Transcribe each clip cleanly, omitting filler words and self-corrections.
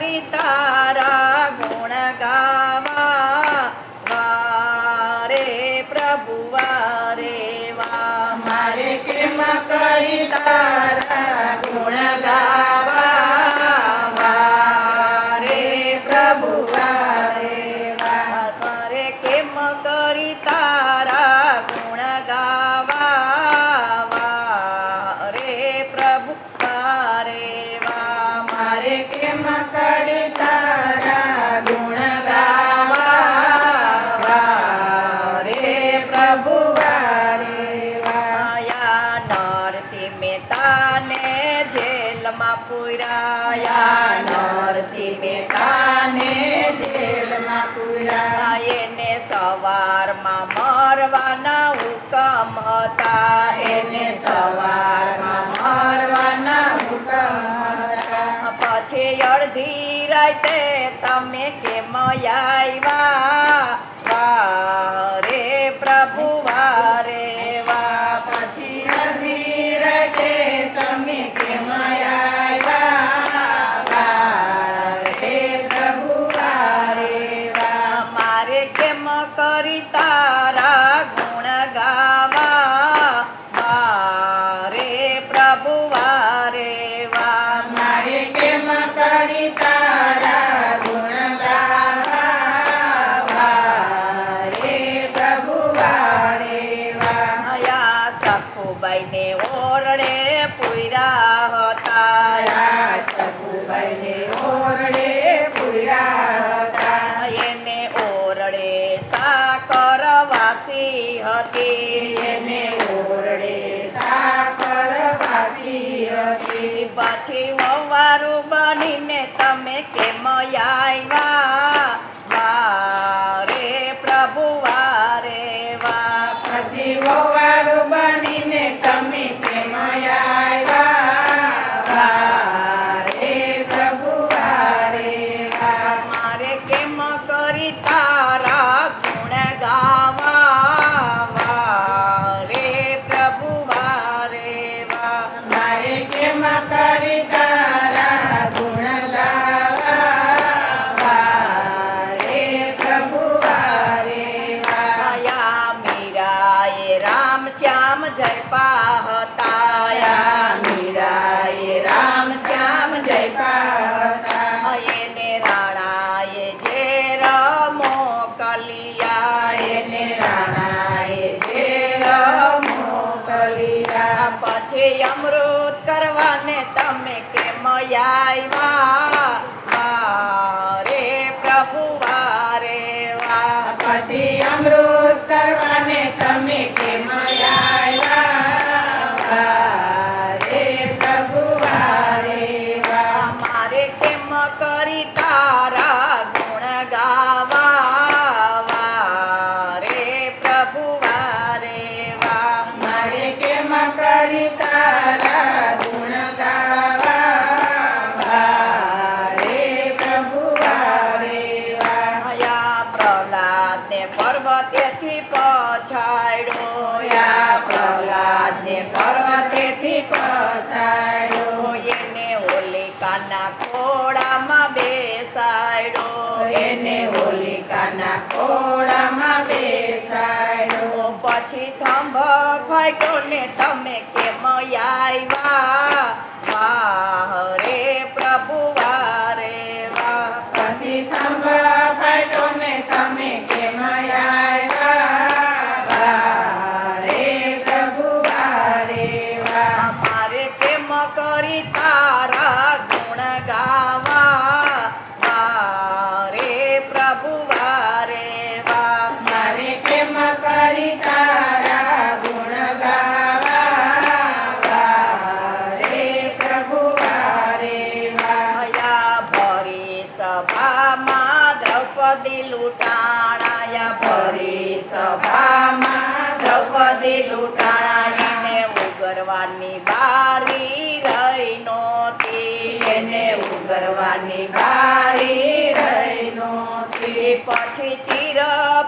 કરી તારા ગુણ ગાવા વારે પ્રભુ વારે વા મારે કેમ કરી તારા ગુણ ગાવા વારે પ્રભુ વારે વા મારે કેમ કરી તારા ગુણ ગાવા વારે પ્રભુ વારે વા મારે કેમ કરી તારા ગુણ ગાવા વારે પ્રભુ વારે વા માયા નરસિંહ મહેતાને જેલમાં પુરાયા નરસિંહ મહેતાને જેલમાં પૂર્યા એને સવારમાં મરવાના હુકમ હતા એને સવારમાં મારવાના હુકમ હતા પછી અડધી રાતે તમે કેમ આવ્યા વારે પ્રભુ વારે વા પછી અડધી રાતે તમે કેમ આવ્યા વારે પ્રભુ વારે વા મારે કેમ કરી તારા ગુણ ગાવા વારે પ્રભુ વારે વા મારે કેમ કરી તારા ગુણ ગાવા વારે પ્રભુ વારે વા માયા સખુબાઈને ઓરડે પુર્યા હતા માયા સખુબાઈને ઓરડે પૂર્યા હતા એને ઓરડે સાકર વાસી હતી એને ઓરડે સાકર વાસી હતી પછી વવારું બનીને તમે કેમ આવ્યા વારે પ્રભુ વારે વા પછી વવારું બનીને તમે કેમ આવ્યા વારે પ્રભુ વારે વા મારે કેમ કરી તારા ગુણ ગાવા વારે પ્રભુ વારે વા મારે કેમ કરી તારા ગુણ ગાવા વારે પ્રભુ વારે વા માયા મીરાએ રામ શ્યામ જયપા હતા મીરાએ રામ શ્યામ જયપા હતા એને રાણાએ ઝેર મોકલિયા એને રાણાએ ઝેર મોકલિયા પછી અમૃત કરવાને તમે કેમ આવ્યા વારે પ્રભુ વારે વા પછી અમૃત કરવાને તમે કેમ આવ્યા વારે પ્રભુ વારે વા મારે કેમ કરી તારા ગુણ ગાવા વારે પ્રભુ વારે વા મારે કેમ કરી તારા ગુણ ગાવા વારે પ્રભુ વારે વા માયા પ્રહલાદને પર્વતેથી પછાડ્યો યા પ્રહલાદને પર્વતેથી પછાડ્યો એને હોલિકાના ખોળામાં બેસાડ્યો એને હોલિકાના ખોળામાં બેસાડ્યો પછી થંભ ફાટ્યો ને તમે કેમ આવ્યા વારે પ્રભુ વારે વા પછી સ્તંભ ફાટ્યો ને તમે કેમ આવ્યા વારે પ્રભુ વારે વા મારે કેમ કરી તારા ગુણ ગાવા વારે પ્રભુ વારે વા મારે કેમ કરી તારા ગુણ ગાવા વારે પ્રભુ વારે વા માયા ભરી સભામાં દ્રૌપદી લૂંટાણાયા ભરી સભામાં દ્રૌપદી લૂંટાણા એને ઉગરવાની બારી રહી નહોતી એને ઉગરવાની બારી રહી નહોતી પછી ચીર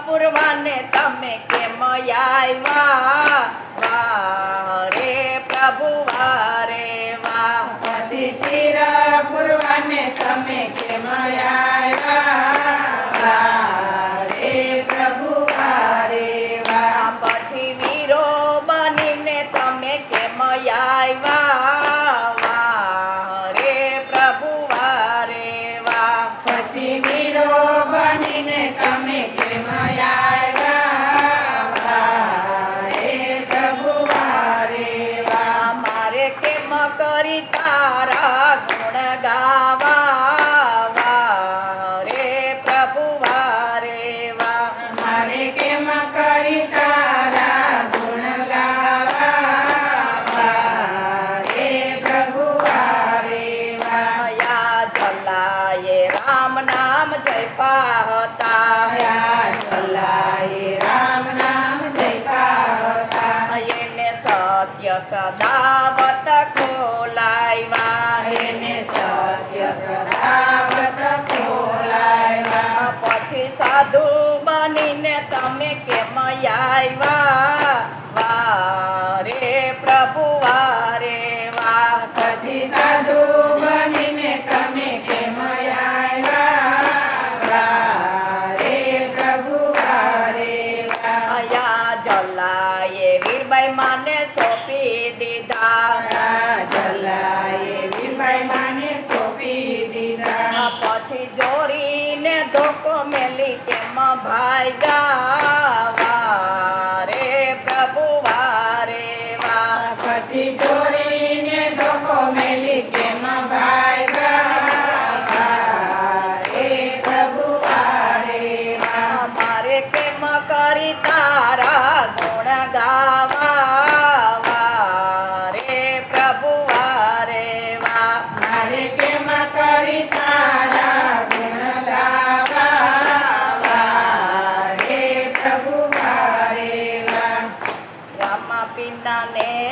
પૂરવાને તમે કેમ આવ્યા વારે પ્રભુ વારે વા પછી ચીર પૂરવાને તમે કેમ આવ્યા રે પ્રભુ વારે વા પછી વીરો બનીને તમે કેમ આવ્યા રે પ્રભુ વારે વા પછી વીરો બનીને તમે કેમ આવ્યા રે પ્રભુ વારે વા મારે કેમ કરી તારા ગુણ ગાવા રે પ્રભુ વારે વા મારે કેમ કરી તારા ગુણ ગાવા રે પ્રભુ વારે વા મયા જલાએ રામ નામ જયપા હતા યા ચલાય રામ નામ જયપા એને સત્ય સદાવત ખોલાવ્યા એને સત્ય સદાવત ખોલાવ્યા પછી સાધુ બનીને તમે કેમ આવ્યા રે પ્રભુ વારે વા પછી સાધુ બનીને તમે કેમ આવ્યા રે પ્રભુ વારે વા અયા જલાએ વીરબાઈ માને સોંપી દીધા જલાએ વીરબાઈ માને સોંપી દીધા પછી જોરીને ધોકો મેલી કેમ ભાઈ ગાવા રે પ્રભુ વારે વા પછી ચોરીને ધોકો મેલી કેમ ભાઈ ગયા રે પ્રભુ વારે વા મારે કેમ કરી તારા ગુણ ગાવા રે પ્રભુ વારે વા મારે કેમ કરી તારા ગુણ ગાવા રે પ્રભુ વારે વા રામા પીના ને